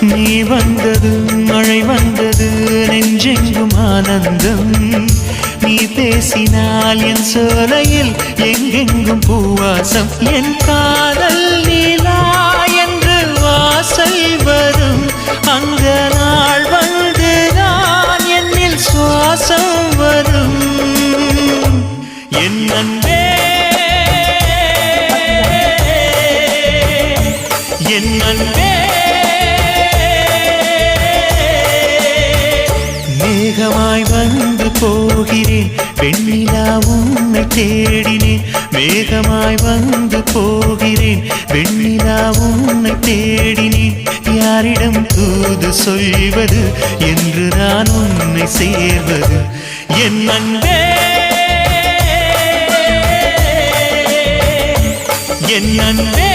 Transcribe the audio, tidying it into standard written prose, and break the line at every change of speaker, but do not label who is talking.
நீ வந்தது மழை வந்தது நெஞ்செங்கும் ஆனந்தம் நீ பேசினால் என் சோலையில் எங்கெங்கும் பூவாசம் என் காதல் நீலா என்று வாசல் வரும் அந்த நாள் வந்து நான் என்னில் சுவாசம் வரும் என் அன்பே என் அன்பே மேகமாய் வந்து போகிறேன் வெண்ணிலா உன்னை தேடினேன் மேகமாய் வந்து போகிறேன் வெண்ணிலா உன்னை தேடினேன் யாரிடம் தூது சொல்வது என்று நான் உன்னை சேர்வது என் அன்பே என் அன்பே